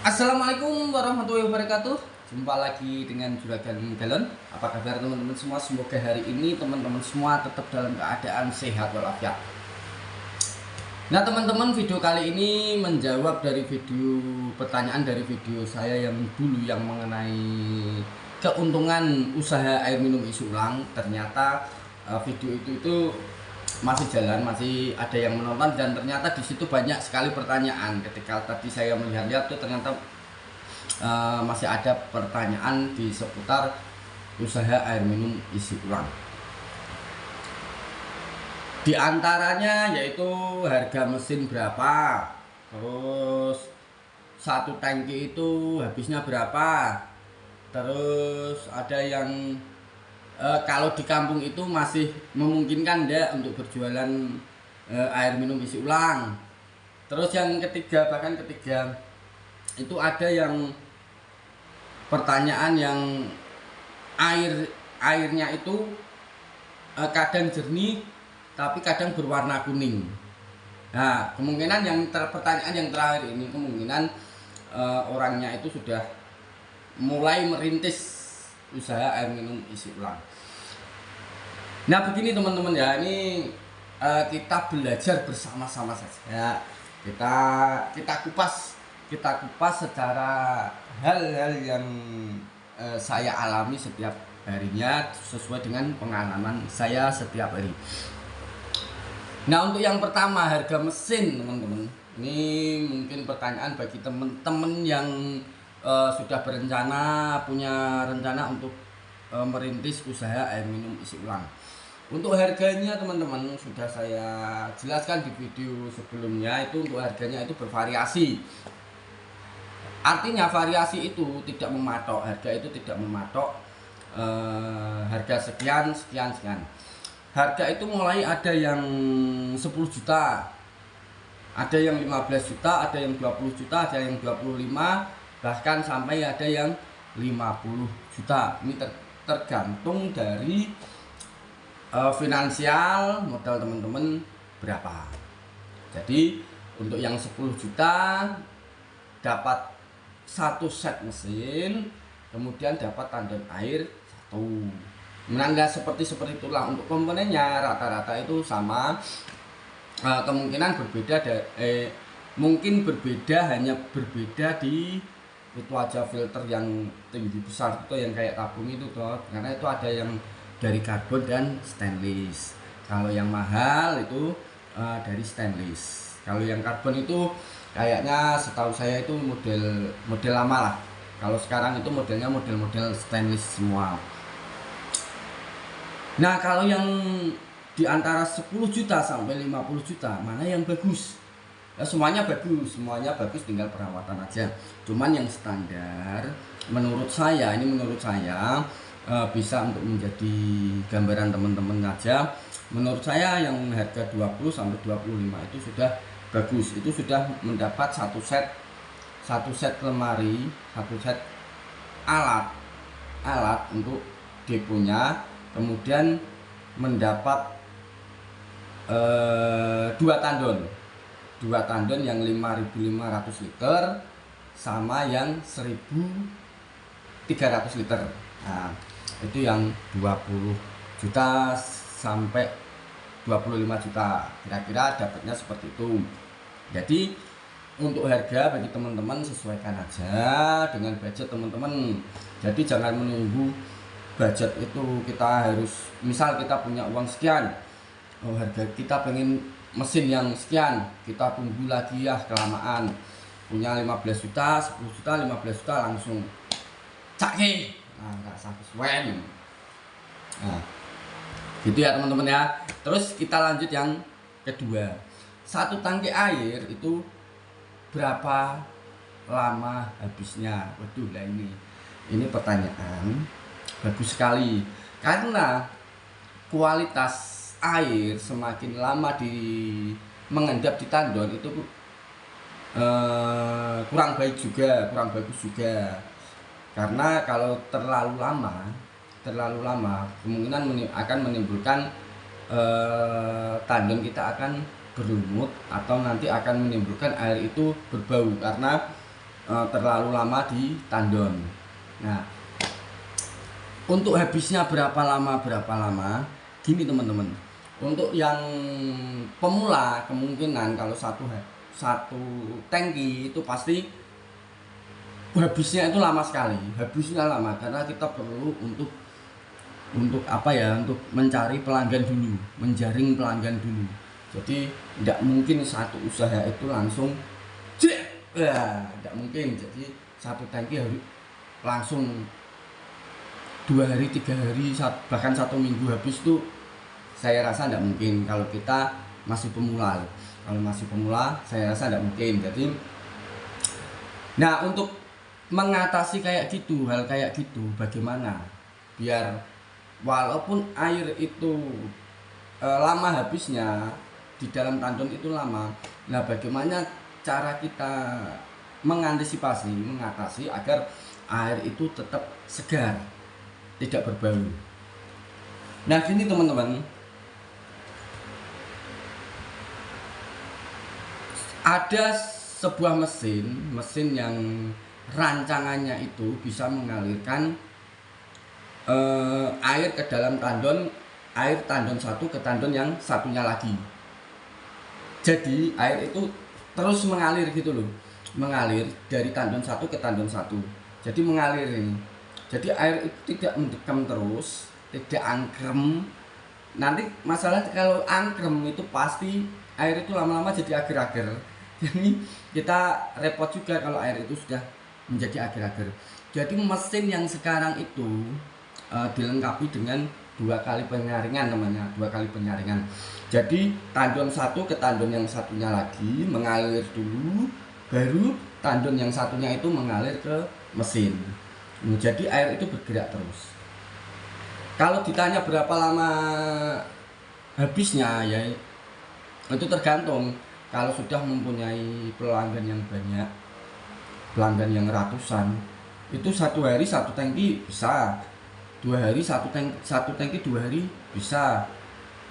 Assalamualaikum warahmatullahi wabarakatuh. Jumpa lagi dengan Juragan Galon. Apa kabar teman-teman semua? Semoga hari ini teman-teman semua tetap dalam keadaan sehat walafiat. Nah teman-teman, video kali ini menjawab dari pertanyaan dari video saya yang dulu yang mengenai keuntungan usaha air minum isi ulang. Ternyata video itu masih jalan, masih ada yang menonton, dan ternyata di situ banyak sekali pertanyaan. Ketika tadi saya melihat-lihat tuh ternyata masih ada pertanyaan di seputar usaha air minum isi ulang. Di antaranya yaitu harga mesin berapa, terus satu tangki itu habisnya berapa, terus ada yang kalau di kampung itu masih memungkinkan enggak untuk berjualan air minum isi ulang. Terus yang ketiga, bahkan ketiga itu ada yang pertanyaan yang airnya itu kadang jernih tapi kadang berwarna kuning. Nah, kemungkinan pertanyaan yang terakhir ini kemungkinan orangnya itu sudah mulai merintis usaha air minum isi ulang. Nah, begini teman-teman ya, ini kita belajar bersama-sama saja. Kita kupas secara hal-hal yang saya alami setiap harinya sesuai dengan pengalaman saya setiap hari. Nah, untuk yang pertama, harga mesin teman-teman. Ini mungkin pertanyaan bagi teman-teman yang sudah punya rencana untuk merintis usaha air minum isi ulang. Untuk harganya teman-teman sudah saya jelaskan di video sebelumnya. Itu untuk harganya itu bervariasi. Artinya variasi itu tidak mematok, harga itu tidak mematok harga sekian. Harga itu mulai ada yang 10 juta, ada yang 15 juta, ada yang 20 juta, ada yang 25, bahkan sampai ada yang 50 juta. Ini tergantung dari finansial modal teman-teman berapa. Jadi untuk yang 10 juta dapat satu set mesin, kemudian dapat tandon air satu. Menanda seperti itulah. Untuk komponennya rata-rata itu sama, kemungkinan mungkin berbeda, hanya berbeda di itu aja, filter yang tinggi besar itu yang kayak tabung itu toh, karena itu ada yang dari karbon dan stainless. Kalau yang mahal itu dari stainless. Kalau yang karbon itu kayaknya setahu saya itu model lama lah. Kalau sekarang itu modelnya model stainless semua. Nah, kalau yang di antara 10 juta sampai 50 juta mana yang bagus? Ya, semuanya bagus, tinggal perawatan aja. Cuman yang standar menurut saya bisa untuk menjadi gambaran teman-teman aja. Menurut saya yang harga 20 sampai 25 itu sudah bagus. Itu sudah mendapat satu set lemari, satu set alat untuk deponya, kemudian mendapat dua tandon yang 5.500 liter sama yang 1.300 liter. Nah, itu yang 20 juta sampai 25 juta, kira-kira dapatnya seperti itu. Jadi untuk harga bagi teman-teman sesuaikan aja dengan budget teman-teman. Jadi jangan menunggu budget itu kita harus, misal kita punya uang sekian, harga kita pengen mesin yang sekian, kita tunggu lagi ya kelamaan. Punya 15 juta, 10 juta, 15 juta langsung cake. Nah, nggak sampai sesuai. Nah, gitu ya teman-teman ya. Terus kita lanjut yang kedua. Satu tangki air itu berapa lama habisnya? Waduh, lah ini pertanyaan bagus sekali, karena kualitas air semakin lama mengendap di tandon itu kurang bagus juga, karena kalau terlalu lama kemungkinan akan menimbulkan tandon kita akan berlumut, atau nanti akan menimbulkan air itu berbau, karena terlalu lama di tandon. Nah, untuk habisnya berapa lama gini teman-teman. Untuk yang pemula kemungkinan kalau satu tangki itu pasti habisnya itu lama sekali. Habisnya lama karena kita perlu untuk apa ya, untuk mencari pelanggan dulu, menjaring pelanggan dulu. Jadi tidak mungkin satu usaha itu langsung tidak mungkin. Jadi satu tangki harus langsung 2 hari, 3 hari, bahkan 1 minggu habis tuh saya rasa tidak mungkin kalau kita masih pemula. Kalau masih pemula saya rasa tidak mungkin. Jadi nah, untuk mengatasi kayak gitu, hal kayak gitu, bagaimana biar walaupun air itu lama habisnya di dalam tandon itu lama, nah bagaimana cara kita mengatasi agar air itu tetap segar, tidak berbau. Nah gini teman-teman, ada sebuah mesin yang rancangannya itu bisa mengalirkan air ke dalam tandon, air tandon satu ke tandon yang satunya lagi. Jadi air itu terus mengalir gitu loh, mengalir dari tandon satu ke tandon satu. Jadi mengalir ini. Jadi air itu tidak mendekam terus, tidak angkrem. Nanti masalah kalau angkrem itu pasti air itu lama-lama jadi ager-ager. Jadi kita repot juga kalau air itu sudah menjadi ager-ager. Jadi mesin yang sekarang itu dilengkapi dengan 2 kali penyaringan namanya, 2 kali penyaringan. Jadi tandon satu ke tandon yang satunya lagi mengalir dulu, baru tandon yang satunya itu mengalir ke mesin. Jadi air itu bergerak terus. Kalau ditanya berapa lama habisnya, ya itu tergantung. Kalau sudah mempunyai pelanggan yang banyak, pelanggan yang ratusan, itu 1 hari 1 tangki bisa, 2 hari 1 tangki 2 hari bisa,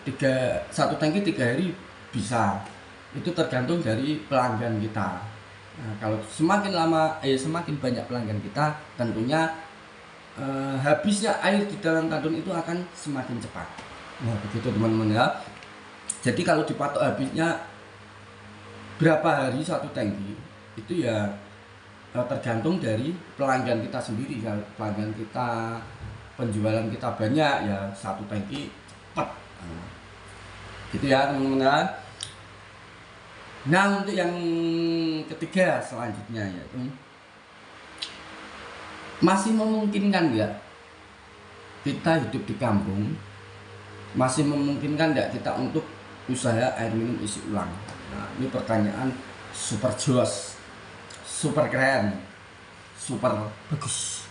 1 tangki 3 hari bisa. Itu tergantung dari pelanggan kita. Nah, kalau semakin lama, semakin banyak pelanggan kita, tentunya habisnya air di dalam tandon itu akan semakin cepat. Nah begitu teman-teman ya. Jadi kalau dipatok habisnya berapa hari 1 tangki itu ya tergantung dari pelanggan kita sendiri. Kalau pelanggan kita, penjualan kita banyak, ya 1 tangki cepat. Nah, gitu ya teman-teman ya. Nah untuk yang ketiga selanjutnya yaitu masih memungkinkan nggak kita hidup di kampung, masih memungkinkan nggak kita untuk usaha air minum isi ulang? Nah ini pertanyaan super jos, super keren, super bagus.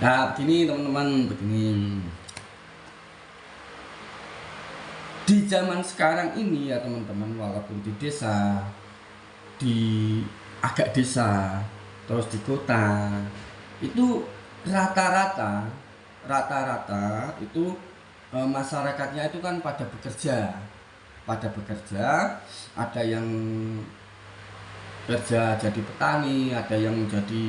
Nah begini teman-teman, begini. Di zaman sekarang ini ya teman-teman, walaupun di desa, di agak desa, terus di kota, itu rata-rata itu masyarakatnya itu kan pada bekerja, ada yang kerja jadi petani, ada yang jadi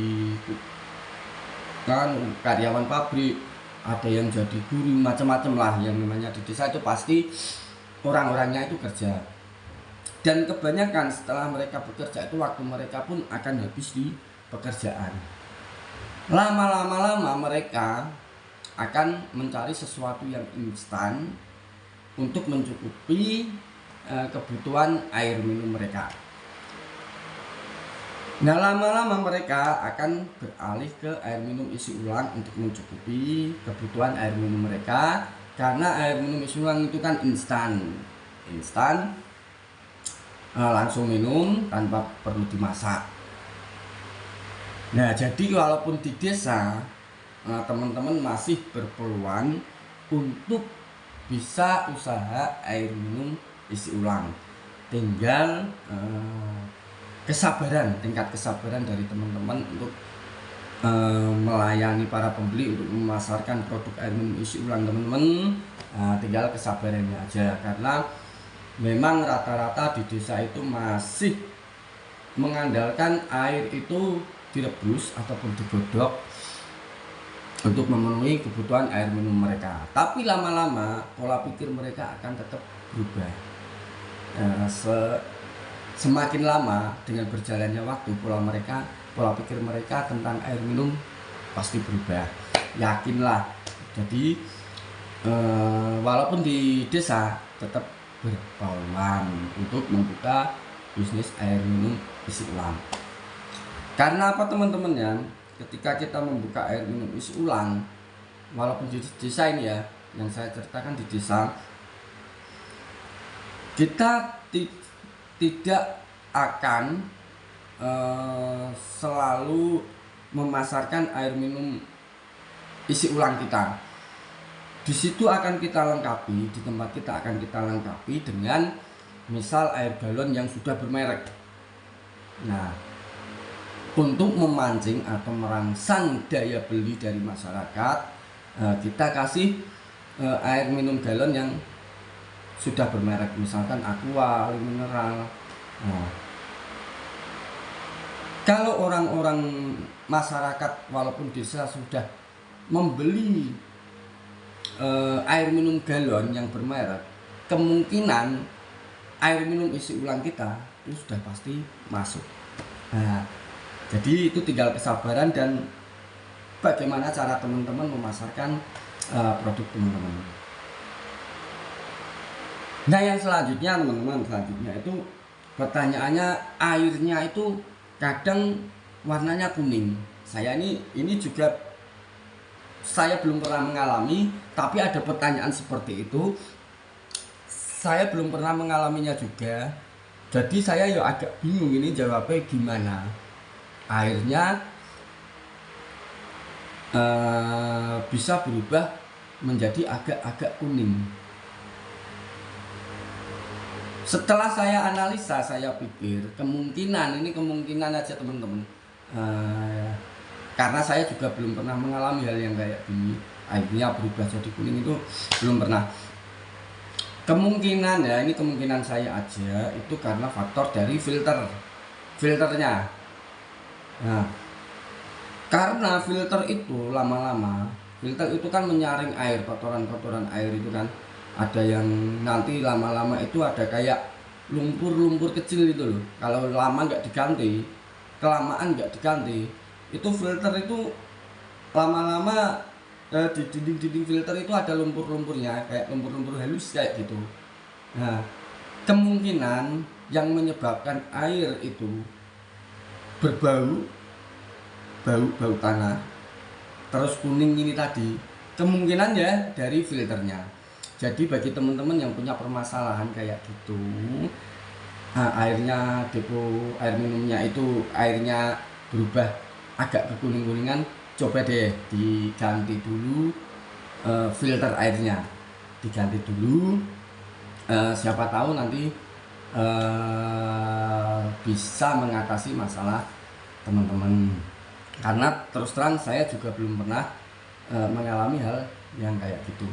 karyawan pabrik, ada yang jadi guru, macam-macam lah. Yang namanya di desa itu pasti orang-orangnya itu kerja, dan kebanyakan setelah mereka bekerja itu waktu mereka pun akan habis di pekerjaan. Lama-lama mereka akan mencari sesuatu yang instan untuk mencukupi kebutuhan air minum mereka. Nah lama-lama mereka akan beralih ke air minum isi ulang untuk mencukupi kebutuhan air minum mereka, karena air minum isi ulang itu kan instan, langsung minum tanpa perlu dimasak. Nah jadi walaupun di desa teman-teman masih berpeluang untuk bisa usaha air minum isi ulang, tinggal tingkat kesabaran dari teman-teman untuk melayani para pembeli, untuk memasarkan produk air minum isi ulang teman-teman. Tinggal kesabarannya aja, karena memang rata-rata di desa itu masih mengandalkan air itu direbus ataupun digodok untuk memenuhi kebutuhan air minum mereka. Tapi lama-lama pola pikir mereka akan tetap berubah. Semakin lama dengan berjalannya waktu, pola pikir mereka tentang air minum pasti berubah. Yakinlah. Jadi walaupun di desa tetap berpeluang untuk membuka bisnis air minum isi ulang. Karena apa teman-teman ya? Ketika kita membuka air minum isi ulang, walaupun di desa ini ya, yang saya ceritakan di desa, kita tidak akan selalu memasarkan air minum isi ulang kita. Di situ akan kita lengkapi, di tempat kita akan kita lengkapi dengan misal air galon yang sudah bermerek. Nah, untuk memancing atau merangsang daya beli dari masyarakat, kita kasih air minum galon yang sudah bermerek, misalkan Aqua, mineral. Nah, kalau orang-orang masyarakat walaupun desa sudah membeli air minum galon yang bermerek, kemungkinan air minum isi ulang kita itu sudah pasti masuk. Nah, jadi itu tinggal kesabaran dan bagaimana cara teman-teman memasarkan produk teman-teman. Nah, yang selanjutnya teman-teman, itu pertanyaannya, airnya itu kadang warnanya kuning. Ini juga saya belum pernah mengalami, tapi ada pertanyaan seperti itu. Saya belum pernah mengalaminya juga. Jadi saya ya agak bingung ini jawabnya gimana. Airnya bisa berubah menjadi agak-agak kuning. Setelah saya analisa, saya pikir kemungkinan aja teman-teman. Karena saya juga belum pernah mengalami hal yang kayak gini, airnya berubah jadi kuning, itu belum pernah. Kemungkinan ya, ini kemungkinan saya aja, itu karena faktor dari filternya. Nah, karena filter itu lama-lama, filter itu kan menyaring air, kotoran-kotoran air itu kan, ada yang nanti lama-lama itu ada kayak lumpur-lumpur kecil itu loh. Kalau lama nggak diganti, kelamaan nggak diganti, itu filter itu lama-lama di dinding-dinding filter itu ada lumpur-lumpurnya, kayak lumpur-lumpur halus kayak gitu. Nah, kemungkinan yang menyebabkan air itu berbau bau tanah terus kuning ini tadi, kemungkinan ya dari filternya. Jadi bagi teman-teman yang punya permasalahan kayak gitu, airnya, depo air minumnya itu airnya berubah agak kekuning-kuningan, coba deh diganti dulu filter airnya, diganti dulu. Siapa tahu nanti bisa mengatasi masalah teman-teman. Karena terus terang saya juga belum pernah mengalami hal yang kayak gitu.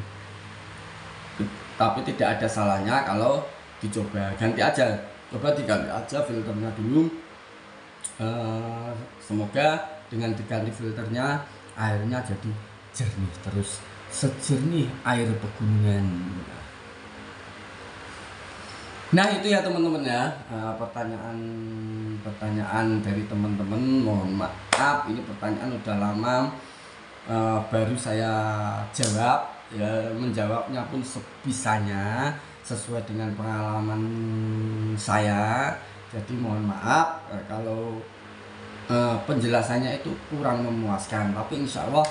Tapi tidak ada salahnya kalau dicoba ganti aja, diganti aja filternya dulu. Semoga dengan diganti filternya airnya jadi jernih, terus sejernih air pegunungan. Nah itu ya teman-teman ya, pertanyaan dari teman-teman. Mohon maaf, ini pertanyaan udah lama, baru saya jawab ya, menjawabnya pun sebisanya sesuai dengan pengalaman saya. Jadi mohon maaf kalau penjelasannya itu kurang memuaskan, tapi insya Allah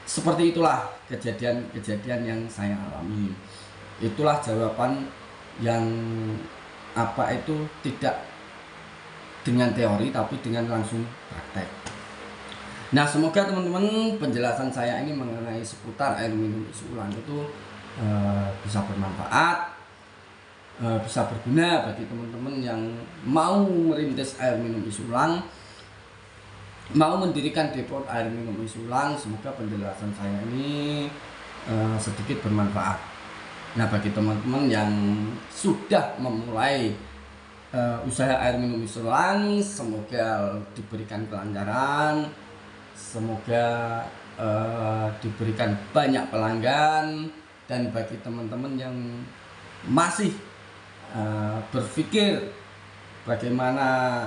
seperti itulah kejadian-kejadian yang saya alami. Itulah jawaban yang tidak dengan teori tapi dengan langsung praktek. Nah, semoga teman-teman penjelasan saya ini mengenai seputar air minum isi ulang itu bisa bermanfaat, bisa berguna bagi teman-teman yang mau merintis air minum isi ulang, mau mendirikan depo air minum isi ulang. Semoga penjelasan saya ini sedikit bermanfaat. Nah, bagi teman-teman yang sudah memulai usaha air minum isi ulang semoga diberikan kelancaran, semoga diberikan banyak pelanggan. Dan bagi teman-teman yang masih berpikir bagaimana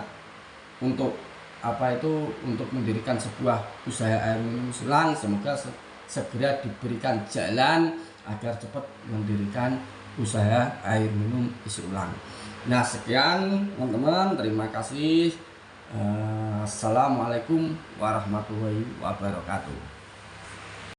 untuk untuk mendirikan sebuah usaha air minum ulang, semoga segera diberikan jalan agar cepat mendirikan usaha air minum isi ulang. Nah, sekian teman-teman, terima kasih. Assalamualaikum warahmatullahi wabarakatuh.